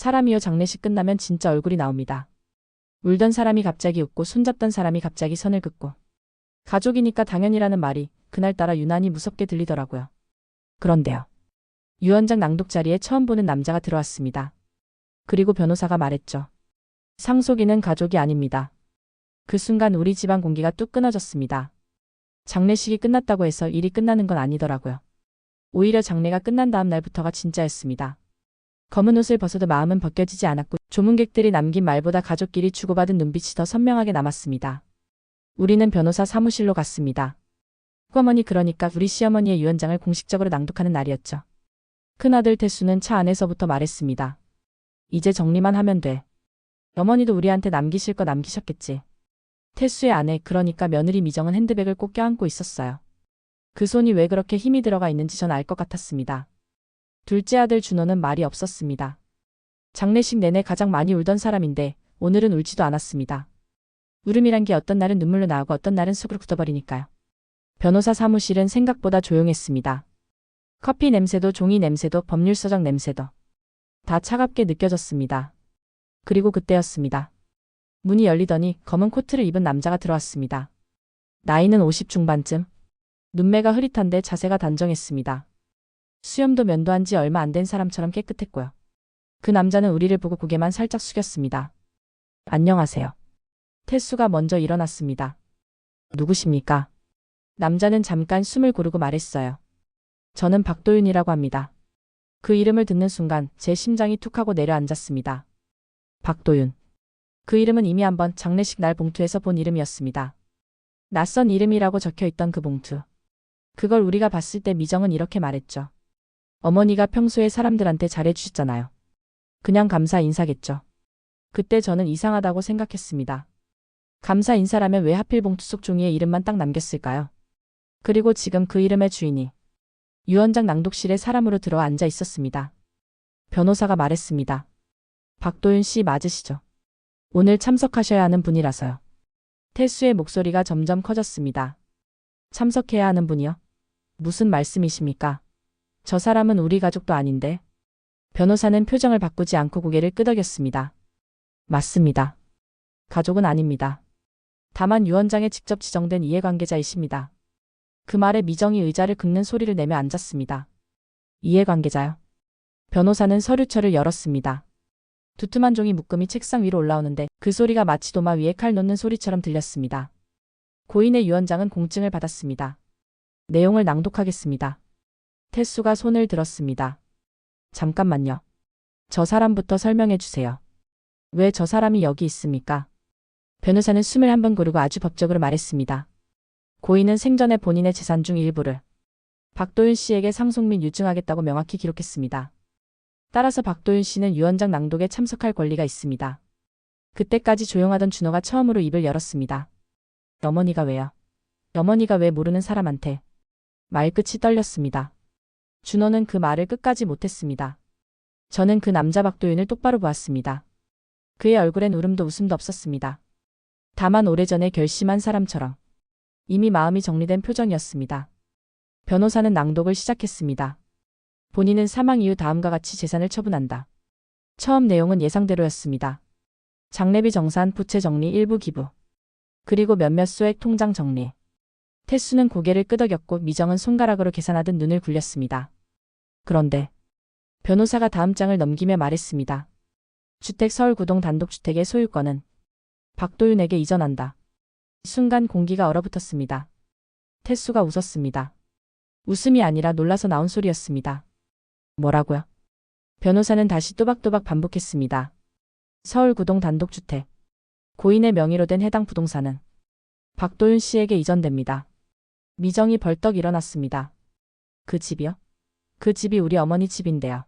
사람이요 장례식 끝나면 진짜 얼굴이 나옵니다. 울던 사람이 갑자기 웃고 손잡던 사람이 갑자기 선을 긋고. 가족이니까 당연이라는 말이 그날따라 유난히 무섭게 들리더라고요. 그런데요. 유언장 낭독 자리에 처음 보는 남자가 들어왔습니다. 그리고 변호사가 말했죠. 상속인은 가족이 아닙니다. 그 순간 우리 집안 공기가 뚝 끊어졌습니다. 장례식이 끝났다고 해서 일이 끝나는 건 아니더라고요. 오히려 장례가 끝난 다음 날부터가 진짜였습니다. 검은 옷을 벗어도 마음은 벗겨지지 않았고 조문객들이 남긴 말보다 가족끼리 주고받은 눈빛이 더 선명하게 남았습니다. 우리는 변호사 사무실로 갔습니다. 어머니 그러니까 우리 시어머니의 유언장을 공식적으로 낭독하는 날이었죠. 큰아들 태수는 차 안에서부터 말했습니다. 이제 정리만 하면 돼. 어머니도 우리한테 남기실 거 남기셨겠지. 태수의 아내 그러니까 며느리 미정은 핸드백을 꼭 껴안고 있었어요. 그 손이 왜 그렇게 힘이 들어가 있는지 전 알 것 같았습니다. 둘째 아들 준호는 말이 없었습니다. 장례식 내내 가장 많이 울던 사람인데 오늘은 울지도 않았습니다. 울음이란 게 어떤 날은 눈물로 나오고 어떤 날은 속으로 굳어버리니까요. 변호사 사무실은 생각보다 조용했습니다. 커피 냄새도 종이 냄새도 법률서적 냄새도 다 차갑게 느껴졌습니다. 그리고 그때였습니다. 문이 열리더니 검은 코트를 입은 남자가 들어왔습니다. 나이는 50 중반쯤. 눈매가 흐릿한데 자세가 단정했습니다. 수염도 면도한 지 얼마 안 된 사람처럼 깨끗했고요. 그 남자는 우리를 보고 고개만 살짝 숙였습니다. 안녕하세요. 태수가 먼저 일어났습니다. 누구십니까? 남자는 잠깐 숨을 고르고 말했어요. 저는 박도윤이라고 합니다. 그 이름을 듣는 순간 제 심장이 툭 하고 내려앉았습니다. 박도윤. 그 이름은 이미 한번 장례식 날 봉투에서 본 이름이었습니다. 낯선 이름이라고 적혀있던 그 봉투. 그걸 우리가 봤을 때 미정은 이렇게 말했죠. 어머니가 평소에 사람들한테 잘해주셨잖아요. 그냥 감사 인사겠죠. 그때 저는 이상하다고 생각했습니다. 감사 인사라면 왜 하필 봉투 속 종이에 이름만 딱 남겼을까요? 그리고 지금 그 이름의 주인이 유언장 낭독실에 사람으로 들어와 앉아 있었습니다. 변호사가 말했습니다. 박도윤 씨 맞으시죠? 오늘 참석하셔야 하는 분이라서요. 태수의 목소리가 점점 커졌습니다. 참석해야 하는 분이요? 무슨 말씀이십니까? 저 사람은 우리 가족도 아닌데. 변호사는 표정을 바꾸지 않고 고개를 끄덕였습니다. 맞습니다. 가족은 아닙니다. 다만 유언장에 직접 지정된 이해관계자이십니다. 그 말에 미정이 의자를 긁는 소리를 내며 앉았습니다. 이해관계자요? 변호사는 서류철을 열었습니다. 두툼한 종이 묶음이 책상 위로 올라오는데 그 소리가 마치 도마 위에 칼 놓는 소리처럼 들렸습니다. 고인의 유언장은 공증을 받았습니다. 내용을 낭독하겠습니다. 태수가 손을 들었습니다. 잠깐만요. 저 사람부터 설명해 주세요. 왜 저 사람이 여기 있습니까? 변호사는 숨을 한 번 고르고 아주 법적으로 말했습니다. 고인은 생전에 본인의 재산 중 일부를 박도윤 씨에게 상속 및 유증하겠다고 명확히 기록했습니다. 따라서 박도윤 씨는 유언장 낭독에 참석할 권리가 있습니다. 그때까지 조용하던 준호가 처음으로 입을 열었습니다. 어머니가 왜요? 어머니가 왜 모르는 사람한테? 말끝이 떨렸습니다. 준호는 그 말을 끝까지 못했습니다. 저는 그 남자 박도윤을 똑바로 보았습니다. 그의 얼굴엔 울음도 웃음도 없었습니다. 다만 오래전에 결심한 사람처럼 이미 마음이 정리된 표정이었습니다. 변호사는 낭독을 시작했습니다. 본인은 사망 이후 다음과 같이 재산을 처분한다. 처음 내용은 예상대로였습니다. 장례비 정산, 부채 정리, 일부 기부. 그리고 몇몇 소액 통장 정리. 태수는 고개를 끄덕였고 미정은 손가락으로 계산하듯 눈을 굴렸습니다. 그런데 변호사가 다음 장을 넘기며 말했습니다. 주택 서울 구동 단독주택의 소유권은 박도윤에게 이전한다. 순간 공기가 얼어붙었습니다. 태수가 웃었습니다. 웃음이 아니라 놀라서 나온 소리였습니다. 뭐라고요? 변호사는 다시 또박또박 반복했습니다. 서울 구동 단독주택. 고인의 명의로 된 해당 부동산은 박도윤 씨에게 이전됩니다. 미정이 벌떡 일어났습니다. 그 집이요? 그 집이 우리 어머니 집인데요.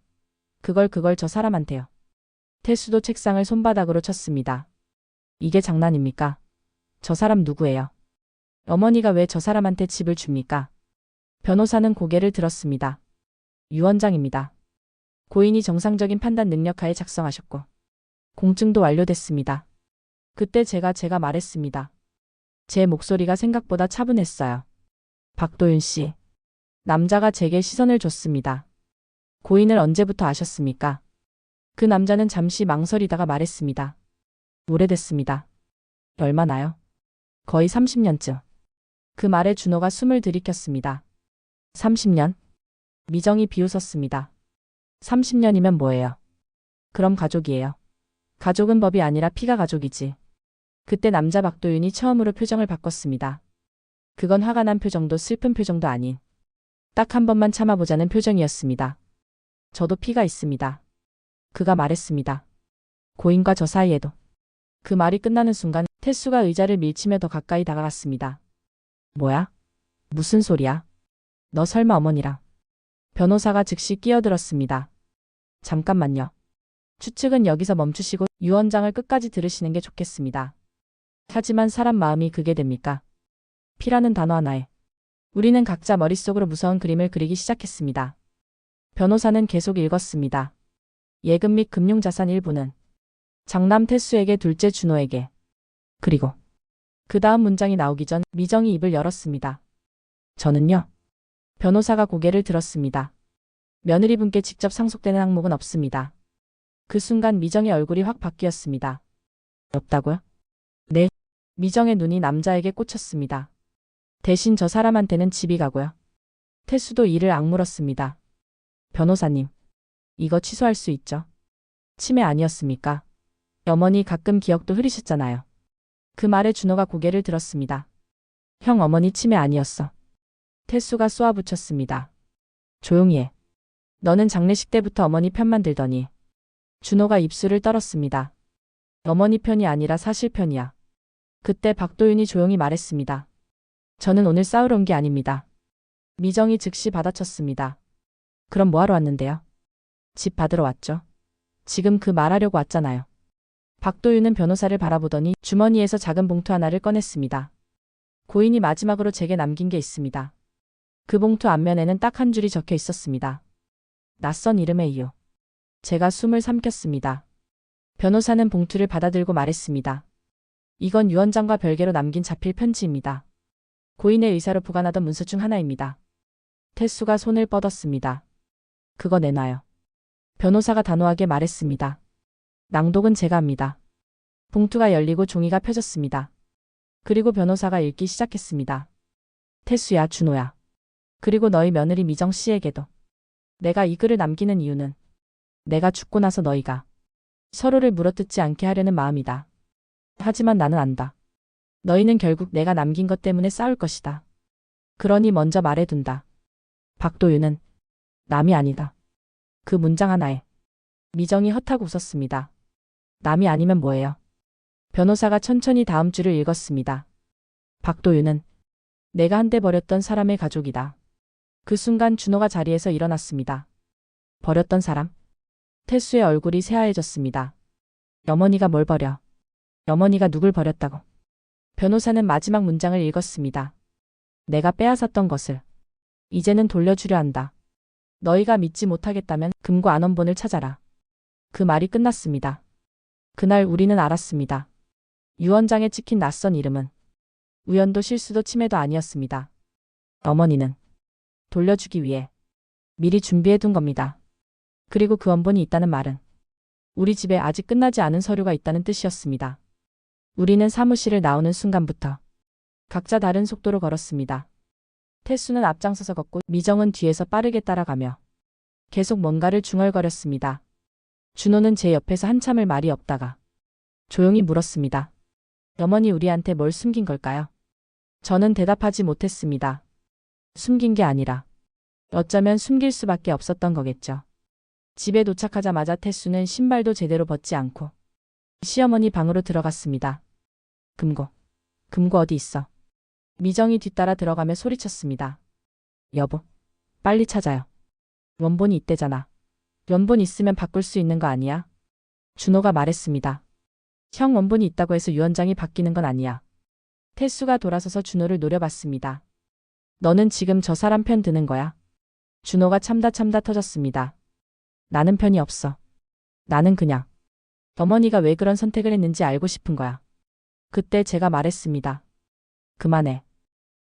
그걸 저 사람한테요. 태수도 책상을 손바닥으로 쳤습니다. 이게 장난입니까? 저 사람 누구예요? 어머니가 왜 저 사람한테 집을 줍니까? 변호사는 고개를 들었습니다. 유언장입니다. 고인이 정상적인 판단 능력하에 작성하셨고 공증도 완료됐습니다. 그때 제가 말했습니다. 제 목소리가 생각보다 차분했어요. 박도윤 씨. 남자가 제게 시선을 줬습니다. 고인을 언제부터 아셨습니까? 그 남자는 잠시 망설이다가 말했습니다. 오래됐습니다. 얼마나요? 거의 30년쯤. 그 말에 준호가 숨을 들이켰습니다. 30년? 미정이 비웃었습니다. 30년이면 뭐예요? 그럼 가족이에요. 가족은 법이 아니라 피가 가족이지. 그때 남자 박도윤이 처음으로 표정을 바꿨습니다. 그건 화가 난 표정도 슬픈 표정도 아닌 딱 한 번만 참아보자는 표정이었습니다. 저도 피가 있습니다. 그가 말했습니다. 고인과 저 사이에도. 그 말이 끝나는 순간 태수가 의자를 밀치며 더 가까이 다가갔습니다. 뭐야? 무슨 소리야? 너 설마 어머니랑. 변호사가 즉시 끼어들었습니다. 잠깐만요. 추측은 여기서 멈추시고 유 원장을 끝까지 들으시는 게 좋겠습니다. 하지만 사람 마음이 그게 됩니까? 피라는 단어 하나에 우리는 각자 머릿속으로 무서운 그림을 그리기 시작했습니다. 변호사는 계속 읽었습니다. 예금 및 금융자산 일부는 장남 태수에게, 둘째 준호에게. 그리고 그 다음 문장이 나오기 전 미정이 입을 열었습니다. 저는요. 변호사가 고개를 들었습니다. 며느리분께 직접 상속되는 항목은 없습니다. 그 순간 미정의 얼굴이 확 바뀌었습니다. 없다고요? 네. 미정의 눈이 남자에게 꽂혔습니다. 대신 저 사람한테는 집이 가고요. 태수도 이를 악물었습니다. 변호사님, 이거 취소할 수 있죠? 치매 아니었습니까? 어머니 가끔 기억도 흐리셨잖아요. 그 말에 준호가 고개를 들었습니다. 형, 어머니 치매 아니었어. 태수가 쏘아붙였습니다. 조용히 해. 너는 장례식 때부터 어머니 편만 들더니. 준호가 입술을 떨었습니다. 어머니 편이 아니라 사실 편이야. 그때 박도윤이 조용히 말했습니다. 저는 오늘 싸우러 온 게 아닙니다. 미정이 즉시 받아쳤습니다. 그럼 뭐하러 왔는데요? 집 받으러 왔죠. 지금 그 말하려고 왔잖아요. 박도윤은 변호사를 바라보더니 주머니에서 작은 봉투 하나를 꺼냈습니다. 고인이 마지막으로 제게 남긴 게 있습니다. 그 봉투 앞면에는 딱 한 줄이 적혀 있었습니다. 낯선 이름의 이유. 제가 숨을 삼켰습니다. 변호사는 봉투를 받아들고 말했습니다. 이건 유 원장과 별개로 남긴 자필 편지입니다. 고인의 의사로 보관하던 문서 중 하나입니다. 태수가 손을 뻗었습니다. 그거 내놔요. 변호사가 단호하게 말했습니다. 낭독은 제가 합니다. 봉투가 열리고 종이가 펴졌습니다. 그리고 변호사가 읽기 시작했습니다. 태수야, 준호야. 그리고 너희 며느리 미정 씨에게도. 내가 이 글을 남기는 이유는 내가 죽고 나서 너희가 서로를 물어뜯지 않게 하려는 마음이다. 하지만 나는 안다. 너희는 결국 내가 남긴 것 때문에 싸울 것이다. 그러니 먼저 말해둔다. 박도윤은 남이 아니다. 그 문장 하나에 미정이 헛하고 웃었습니다. 남이 아니면 뭐예요? 변호사가 천천히 다음 줄을 읽었습니다. 박도윤은 내가 한때 버렸던 사람의 가족이다. 그 순간 준호가 자리에서 일어났습니다. 버렸던 사람? 태수의 얼굴이 새하얘졌습니다. 어머니가 뭘 버려? 어머니가 누굴 버렸다고? 변호사는 마지막 문장을 읽었습니다. 내가 빼앗았던 것을 이제는 돌려주려 한다. 너희가 믿지 못하겠다면 금고 안원본을 찾아라. 그 말이 끝났습니다. 그날 우리는 알았습니다. 유 원장에 찍힌 낯선 이름은 우연도 실수도 치매도 아니었습니다. 어머니는 돌려주기 위해 미리 준비해둔 겁니다. 그리고 그 원본이 있다는 말은 우리 집에 아직 끝나지 않은 서류가 있다는 뜻이었습니다. 우리는 사무실을 나오는 순간부터 각자 다른 속도로 걸었습니다. 태수는 앞장서서 걷고 미정은 뒤에서 빠르게 따라가며 계속 뭔가를 중얼거렸습니다. 준호는 제 옆에서 한참을 말이 없다가 조용히 물었습니다. 어머니, 우리한테 뭘 숨긴 걸까요? 저는 대답하지 못했습니다. 숨긴 게 아니라 어쩌면 숨길 수밖에 없었던 거겠죠. 집에 도착하자마자 태수는 신발도 제대로 벗지 않고 시어머니 방으로 들어갔습니다. 금고 어디 있어? 미정이 뒤따라 들어가며 소리쳤습니다. 여보, 빨리 찾아요. 원본이 있대잖아. 원본 있으면 바꿀 수 있는 거 아니야? 준호가 말했습니다. 형, 원본이 있다고 해서 유 원장이 바뀌는 건 아니야. 태수가 돌아서서 준호를 노려봤습니다. 너는 지금 저 사람 편 드는 거야? 준호가 참다 터졌습니다. 나는 편이 없어. 나는 그냥 어머니가 왜 그런 선택을 했는지 알고 싶은 거야. 그때 제가 말했습니다. 그만해.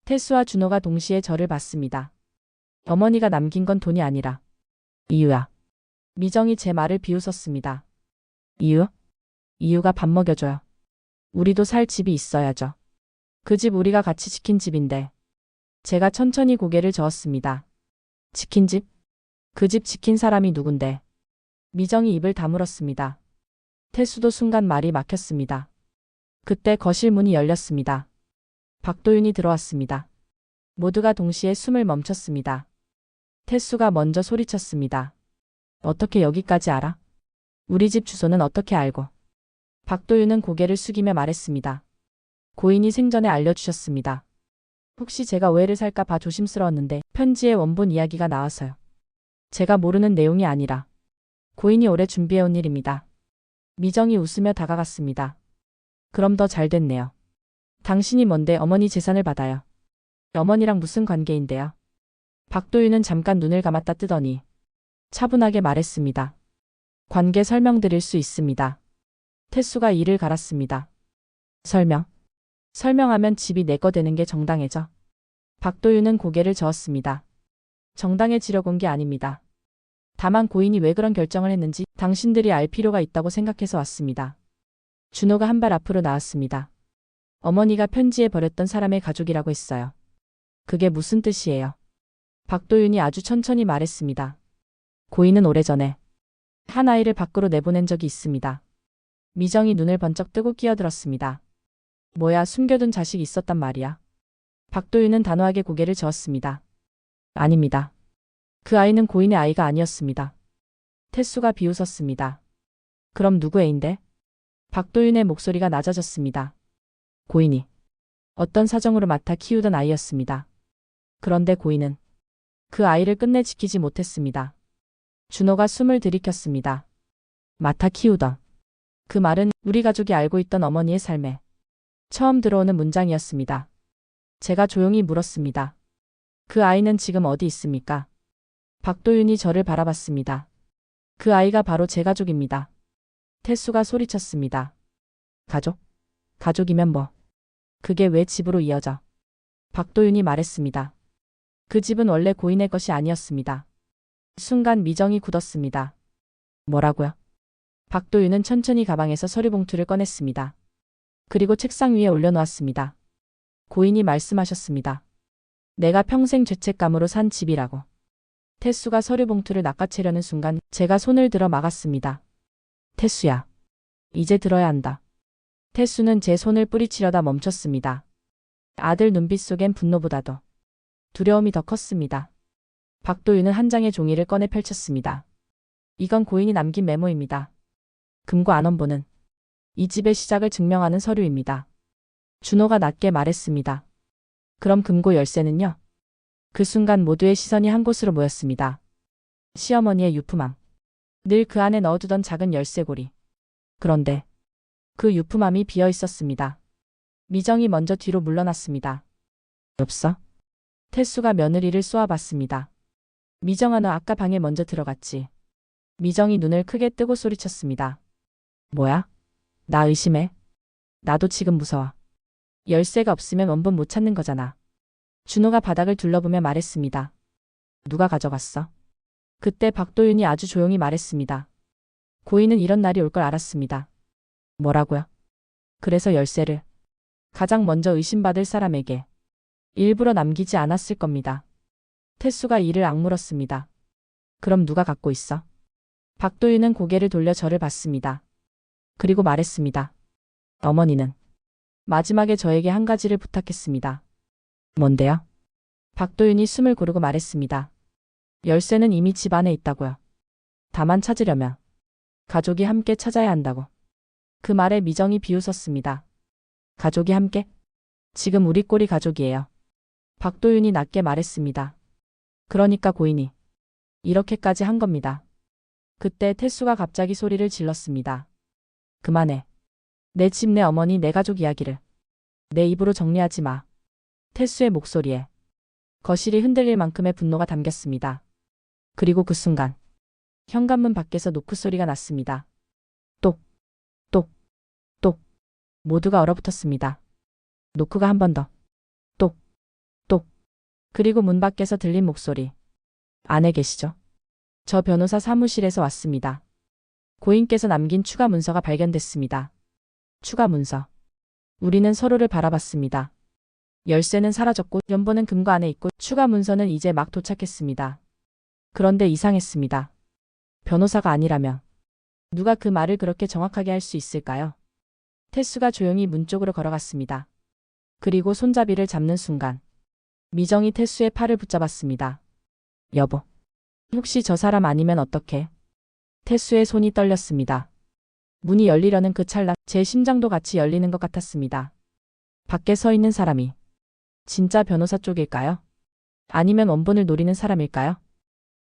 태수와 준호가 동시에 저를 봤습니다. 어머니가 남긴 건 돈이 아니라 이유야. 미정이 제 말을 비웃었습니다. 이유? 이유가 밥 먹여줘요. 우리도 살 집이 있어야죠. 그 집 우리가 같이 지킨 집인데. 제가 천천히 고개를 저었습니다. 지킨 집? 그 집 지킨 사람이 누군데? 미정이 입을 다물었습니다. 태수도 순간 말이 막혔습니다. 그때 거실 문이 열렸습니다. 박도윤이 들어왔습니다. 모두가 동시에 숨을 멈췄습니다. 태수가 먼저 소리쳤습니다. 어떻게 여기까지 알아? 우리 집 주소는 어떻게 알고? 박도윤은 고개를 숙이며 말했습니다. 고인이 생전에 알려주셨습니다. 혹시 제가 오해를 살까 봐 조심스러웠는데 편지의 원본 이야기가 나와서요. 제가 모르는 내용이 아니라 고인이 오래 준비해온 일입니다. 미정이 웃으며 다가갔습니다. 그럼 더 잘 됐네요. 당신이 뭔데 어머니 재산을 받아요. 어머니랑 무슨 관계인데요? 박도윤은 잠깐 눈을 감았다 뜨더니 차분하게 말했습니다. 관계 설명드릴 수 있습니다. 태수가 이를 갈았습니다. 설명? 설명하면 집이 내 거 되는 게 정당해져. 박도윤은 고개를 저었습니다. 정당해지려고 온 게 아닙니다. 다만 고인이 왜 그런 결정을 했는지 당신들이 알 필요가 있다고 생각해서 왔습니다. 준호가 한 발 앞으로 나왔습니다. 어머니가 편지에 버렸던 사람의 가족이라고 했어요. 그게 무슨 뜻이에요? 박도윤이 아주 천천히 말했습니다. 고인은 오래전에 한 아이를 밖으로 내보낸 적이 있습니다. 미정이 눈을 번쩍 뜨고 끼어들었습니다. 뭐야, 숨겨둔 자식이 있었단 말이야. 박도윤은 단호하게 고개를 저었습니다. 아닙니다. 그 아이는 고인의 아이가 아니었습니다. 태수가 비웃었습니다. 그럼 누구 애인데? 박도윤의 목소리가 낮아졌습니다. 고인이 어떤 사정으로 맡아 키우던 아이였습니다. 그런데 고인은 그 아이를 끝내 지키지 못했습니다. 준호가 숨을 들이켰습니다. 맡아 키우던. 그 말은 우리 가족이 알고 있던 어머니의 삶에 처음 들어오는 문장이었습니다. 제가 조용히 물었습니다. 그 아이는 지금 어디 있습니까? 박도윤이 저를 바라봤습니다. 그 아이가 바로 제 가족입니다. 태수가 소리쳤습니다. 가족? 가족이면 뭐? 그게 왜 집으로 이어져? 박도윤이 말했습니다. 그 집은 원래 고인의 것이 아니었습니다. 순간 미정이 굳었습니다. 뭐라고요? 박도윤은 천천히 가방에서 서류 봉투를 꺼냈습니다. 그리고 책상 위에 올려놓았습니다. 고인이 말씀하셨습니다. 내가 평생 죄책감으로 산 집이라고. 태수가 서류 봉투를 낚아채려는 순간 제가 손을 들어 막았습니다. 태수야. 이제 들어야 한다. 태수는 제 손을 뿌리치려다 멈췄습니다. 아들 눈빛 속엔 분노보다도 두려움이 더 컸습니다. 박도윤은 한 장의 종이를 꺼내 펼쳤습니다. 이건 고인이 남긴 메모입니다. 금고 안원본은 이 집의 시작을 증명하는 서류입니다. 준호가 낮게 말했습니다. 그럼 금고 열쇠는요? 그 순간 모두의 시선이 한 곳으로 모였습니다. 시어머니의 유품함. 늘 그 안에 넣어두던 작은 열쇠고리. 그런데 그 유품함이 비어 있었습니다. 미정이 먼저 뒤로 물러났습니다. 없어? 태수가 며느리를 쏘아봤습니다. 미정아, 너 아까 방에 먼저 들어갔지? 미정이 눈을 크게 뜨고 소리쳤습니다. 뭐야? 나 의심해? 나도 지금 무서워. 열쇠가 없으면 원본 못 찾는 거잖아. 준호가 바닥을 둘러보며 말했습니다. 누가 가져갔어? 그때 박도윤이 아주 조용히 말했습니다. 고인은 이런 날이 올 걸 알았습니다. 뭐라고요? 그래서 열쇠를 가장 먼저 의심받을 사람에게 일부러 남기지 않았을 겁니다. 태수가 이를 악물었습니다. 그럼 누가 갖고 있어? 박도윤은 고개를 돌려 저를 봤습니다. 그리고 말했습니다. 어머니는 마지막에 저에게 한 가지를 부탁했습니다. 뭔데요? 박도윤이 숨을 고르고 말했습니다. 열쇠는 이미 집 안에 있다고요. 다만 찾으려면 가족이 함께 찾아야 한다고. 그 말에 미정이 비웃었습니다. 가족이 함께? 지금 우리 꼴이 가족이에요. 박도윤이 낮게 말했습니다. 그러니까 고인이 이렇게까지 한 겁니다. 그때 태수가 갑자기 소리를 질렀습니다. 그만해. 내 집, 내 어머니, 내 가족 이야기를 내 입으로 정리하지 마. 태수의 목소리에 거실이 흔들릴 만큼의 분노가 담겼습니다. 그리고 그 순간 현관문 밖에서 노크 소리가 났습니다. 똑, 똑, 똑. 모두가 얼어붙었습니다. 노크가 한 번 더. 똑, 똑. 그리고 문 밖에서 들린 목소리. 안에 계시죠? 저 변호사 사무실에서 왔습니다. 고인께서 남긴 추가 문서가 발견됐습니다. 추가 문서. 우리는 서로를 바라봤습니다. 열쇠는 사라졌고 연본은 금고 안에 있고 추가 문서는 이제 막 도착했습니다. 그런데 이상했습니다. 변호사가 아니라면 누가 그 말을 그렇게 정확하게 할 수 있을까요? 태수가 조용히 문 쪽으로 걸어갔습니다. 그리고 손잡이를 잡는 순간 미정이 태수의 팔을 붙잡았습니다. 여보, 혹시 저 사람 아니면 어떡해? 태수의 손이 떨렸습니다. 문이 열리려는 그 찰나 제 심장도 같이 열리는 것 같았습니다. 밖에 서 있는 사람이 진짜 변호사 쪽일까요? 아니면 원본을 노리는 사람일까요?